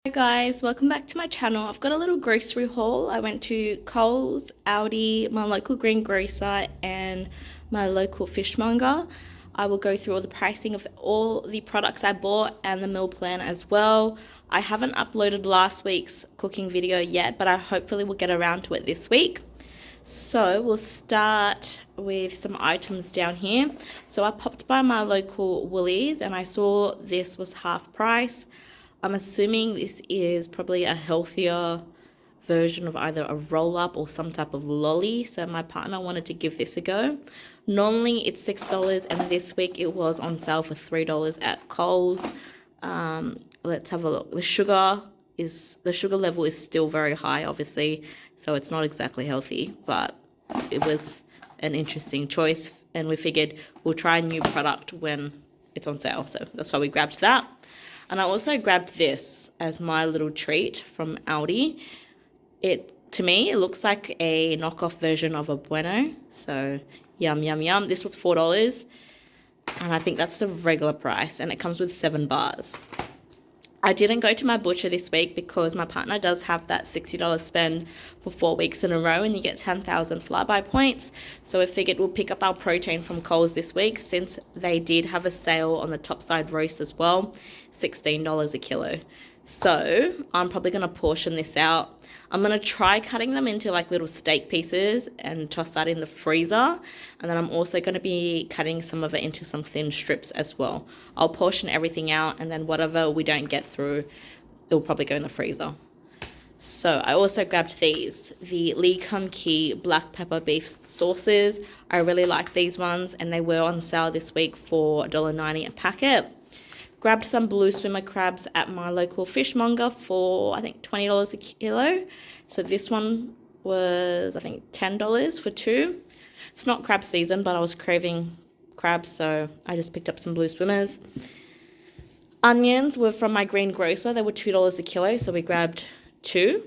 Hi guys, welcome back to my channel. I've got a little grocery haul. I went to Coles, Aldi, my local greengrocer and my local fishmonger. I will go through all the pricing of all the products I bought and the meal plan as well. I haven't uploaded last week's cooking video yet, but I hopefully will get around to it this week. So we'll start with some items down here. So I popped by my local Woolies and I saw this was half price. I'm assuming this is probably a healthier version of either a roll-up or some type of lolly. So my partner wanted to give this a go. Normally it's $6 and this week it was on sale for $3 at Coles. Let's have a look. The sugar level is still very high, obviously, so it's not exactly healthy, but it was an interesting choice and we figured we'll try a new product when it's on sale. So that's why we grabbed that. And I also grabbed this as my little treat from Aldi. To me, it looks like a knockoff version of a Bueno. So yum, yum, yum. This was $4. And I think that's the regular price. And it comes with 7 bars. I didn't go to my butcher this week because my partner does have that $60 spend for 4 weeks in a row and you get 10,000 flyby points. So I figured we'll pick up our protein from Coles this week since they did have a sale on the topside roast as well, $16 a kilo. So I'm probably going to portion this out. I'm going to try cutting them into like little steak pieces and toss that in the freezer. And then I'm also going to be cutting some of it into some thin strips as well. I'll portion everything out and then whatever we don't get through, it'll probably go in the freezer. So I also grabbed these, the Lee Kum Kee black pepper beef sauces. I really like these ones and they were on sale this week for $1.90 a packet. Grabbed some blue swimmer crabs at my local fishmonger for, I think, $20 a kilo. So this one was, I think, $10 for 2. It's not crab season, but I was craving crabs, so I just picked up some blue swimmers. Onions were from my greengrocer. They were $2 a kilo, so we grabbed 2.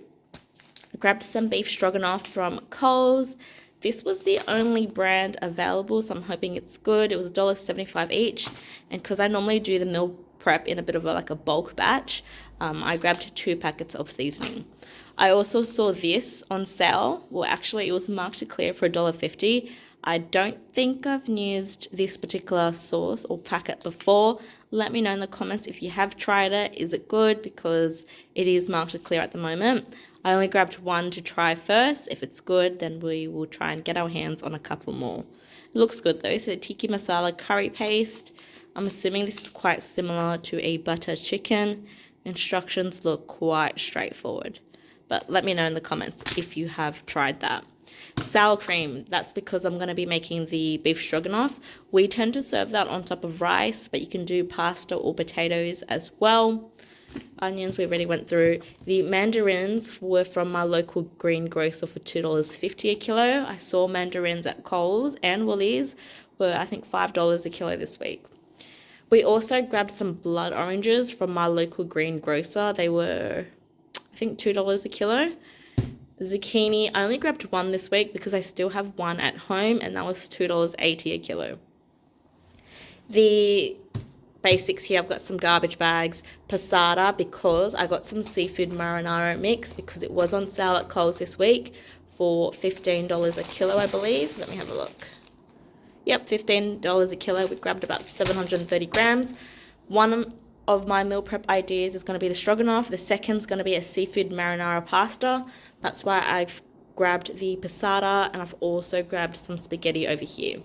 Grabbed some beef stroganoff from Coles. This was the only brand available, so I'm hoping it's good. It was $1.75 each, and because I normally do the meal prep in a bit of like a bulk batch, I grabbed 2 packets of seasoning. I also saw this on sale. Well, actually, it was marked to clear for $1.50. I don't think I've used this particular sauce or packet before. Let me know in the comments if you have tried it. Is it good? Because it is marked to clear at the moment. I only grabbed 1 to try first. If it's good, then we will try and get our hands on a couple more. It looks good though. So tikka masala curry paste. I'm assuming this is quite similar to a butter chicken. Instructions look quite straightforward. But let me know in the comments if you have tried that. Sour cream, that's because I'm going to be making the beef stroganoff. We tend to serve that on top of rice, but you can do pasta or potatoes as well. Onions we already went through. The mandarins were from my local greengrocer for $2.50 a kilo. I saw mandarins at Coles and Woolies were, I think, $5 a kilo this week. We also grabbed some blood oranges from my local greengrocer. They were, I think, $2 a kilo. Zucchini, I only grabbed 1 this week because I still have 1 at home, and that was $2.80 a kilo. The basics here, I've got some garbage bags, passata, because I got some seafood marinara mix because it was on sale at Coles this week for $15 a kilo, I believe. Let me have a look. Yep, $15 a kilo. We grabbed about 730 grams. One of my meal prep ideas is going to be the stroganoff. The second is going to be a seafood marinara pasta. That's why I've grabbed the passata, and I've also grabbed some spaghetti over here.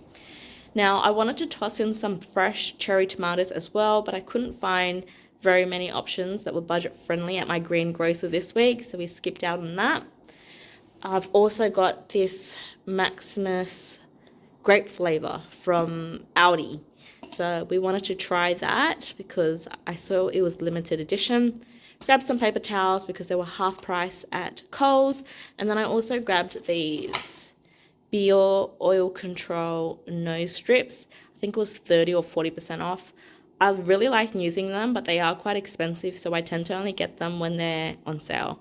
Now, I wanted to toss in some fresh cherry tomatoes as well, but I couldn't find very many options that were budget friendly at my greengrocer this week, so we skipped out on that. I've also got this Maximus grape flavor from Aldi. So we wanted to try that because I saw it was limited edition. Grabbed some paper towels because they were half price at Coles. And then I also grabbed these Bio Oil Control nose strips. I think it was 30 or 40% off. I really like using them, but they are quite expensive, so I tend to only get them when they're on sale.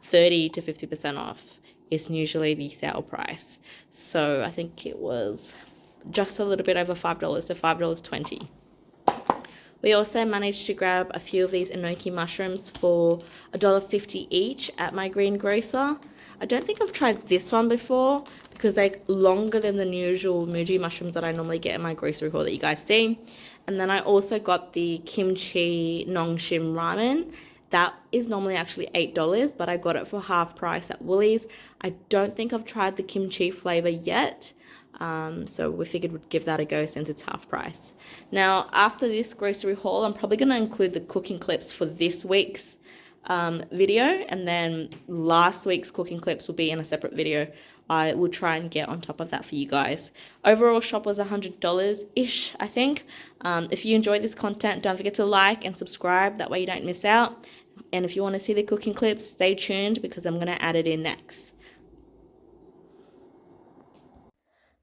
30 to 50% off is usually the sale price. So I think it was just a little bit over $5, so $5.20. We also managed to grab a few of these enoki mushrooms for $1.50 each at my green grocer. I don't think I've tried this one before because they're longer than the usual Muji mushrooms that I normally get in my grocery haul that you guys see. And then I also got the kimchi nongshim ramen. That is normally actually $8, but I got it for half price at Woolies. I don't think I've tried the kimchi flavor yet. So we figured we'd give that a go since it's half price. Now, after this grocery haul, I'm probably going to include the cooking clips for this week's video, and then last week's cooking clips will be in a separate video. I will try and get on top of that for you guys. Overall shop was $100-ish, I think. If you enjoyed this content, don't forget to like and subscribe. That way you don't miss out. And if you want to see the cooking clips, stay tuned because I'm going to add it in next.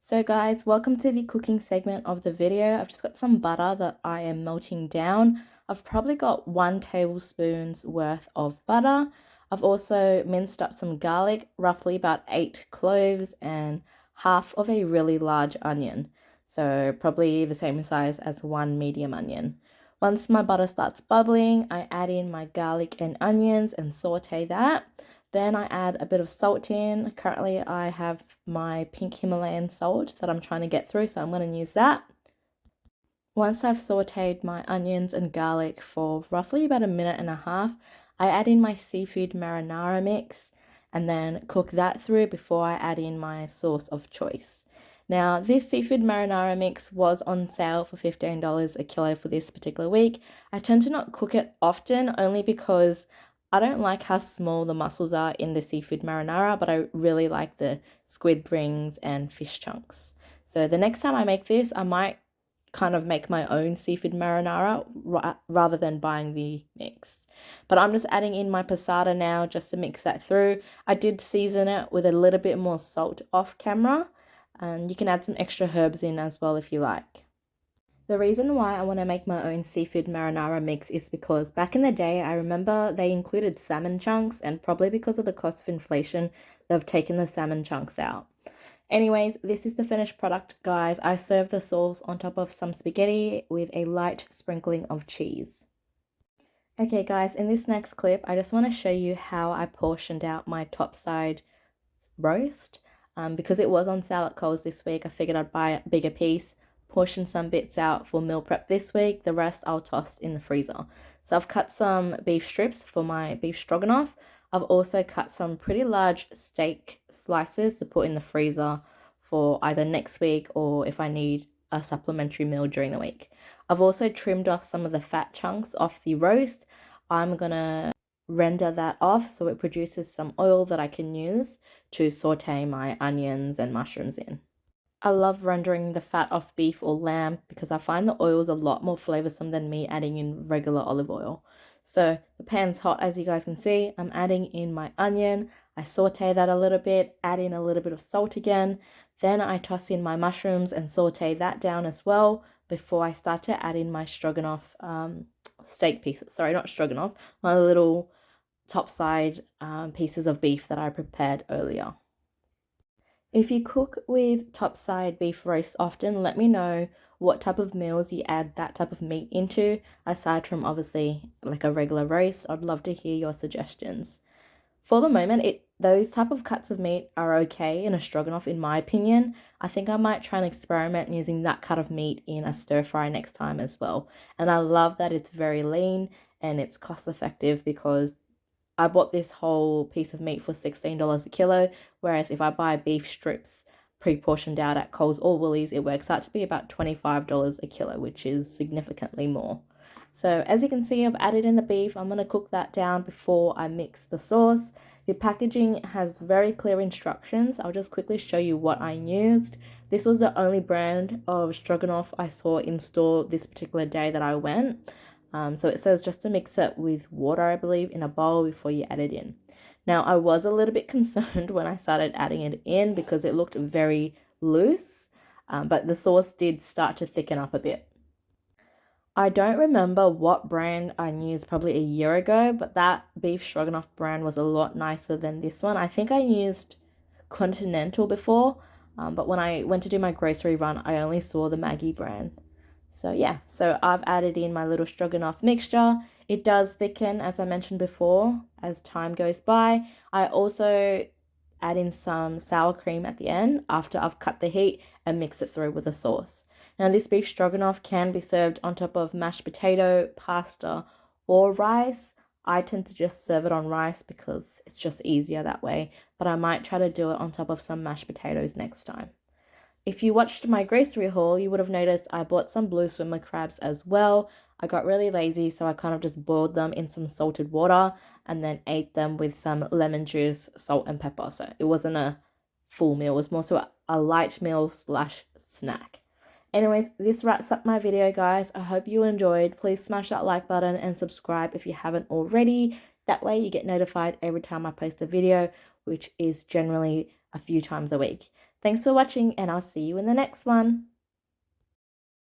So guys, welcome to the cooking segment of the video. I've just got some butter that I am melting down. I've probably got 1 tablespoon's worth of butter. I've also minced up some garlic, roughly about 8 cloves and half of a really large onion. So probably the same size as 1 medium onion. Once my butter starts bubbling, I add in my garlic and onions and saute that. Then I add a bit of salt in. Currently I have my pink Himalayan salt that I'm trying to get through, so I'm going to use that. Once I've sauteed my onions and garlic for roughly about 1.5 minutes, I add in my seafood marinara mix and then cook that through before I add in my sauce of choice. Now, this seafood marinara mix was on sale for $15 a kilo for this particular week. I tend to not cook it often only because I don't like how small the mussels are in the seafood marinara, but I really like the squid rings and fish chunks. So the next time I make this, I might kind of make my own seafood marinara rather than buying the mix. But I'm just adding in my passata now just to mix that through. I did season it with a little bit more salt off camera, and you can add some extra herbs in as well if you like. The reason why I want to make my own seafood marinara mix is because back in the day, I remember they included salmon chunks, and probably because of the cost of inflation, they've taken the salmon chunks out. Anyways, this is the finished product, guys. I served the sauce on top of some spaghetti with a light sprinkling of cheese. Okay, guys, in this next clip, I just want to show you how I portioned out my topside roast. Because it was on sale at Coles this week, I figured I'd buy a bigger piece, portion some bits out for meal prep this week. The rest I'll toss in the freezer. So I've cut some beef strips for my beef stroganoff. I've also cut some pretty large steak slices to put in the freezer for either next week or if I need a supplementary meal during the week. I've also trimmed off some of the fat chunks off the roast. I'm gonna render that off so it produces some oil that I can use to saute my onions and mushrooms in. I love rendering the fat off beef or lamb because I find the oil is a lot more flavoursome than me adding in regular olive oil. So the pan's hot, as you guys can see. I'm adding in my onion. I saute that a little bit, add in a little bit of salt again. Then I toss in my mushrooms and saute that down as well before I start to add in my stroganoff steak pieces. Sorry, not stroganoff, my little topside pieces of beef that I prepared earlier. If you cook with topside beef roast often, let me know what type of meals you add that type of meat into, aside from obviously like a regular roast. I'd love to hear your suggestions. For the moment, those type of cuts of meat are okay in a stroganoff in my opinion. I think I might try and experiment using that cut of meat in a stir fry next time as well. And I love that it's very lean and it's cost effective because I bought this whole piece of meat for $16 a kilo, whereas if I buy beef strips pre-portioned out at Coles or Woolies, it works out to be about $25 a kilo, which is significantly more. So as you can see, I've added in the beef. I'm going to cook that down before I mix the sauce. The packaging has very clear instructions. I'll just quickly show you what I used. This was the only brand of stroganoff I saw in store this particular day that I went. So it says just to mix it with water, I believe, in a bowl before you add it in. Now, I was a little bit concerned when I started adding it in because it looked very loose, but the sauce did start to thicken up a bit. I don't remember what brand I used probably a year ago, but that beef stroganoff brand was a lot nicer than this one. I think I used Continental before, but when I went to do my grocery run, I only saw the Maggi brand. So yeah, so I've added in my little stroganoff mixture. It does thicken, as I mentioned before, as time goes by. I also add in some sour cream at the end after I've cut the heat and mix it through with the sauce. Now, this beef stroganoff can be served on top of mashed potato, pasta, or rice. I tend to just serve it on rice because it's just easier that way, but I might try to do it on top of some mashed potatoes next time. If you watched my grocery haul, you would have noticed I bought some blue swimmer crabs as well. I got really lazy, so I kind of just boiled them in some salted water and then ate them with some lemon juice, salt, and pepper. So it wasn't a full meal, it was more so a light meal slash snack. Anyways, this wraps up my video, guys. I hope you enjoyed. Please smash that like button and subscribe if you haven't already. That way you get notified every time I post a video, which is generally a few times a week. Thanks for watching, and I'll see you in the next one.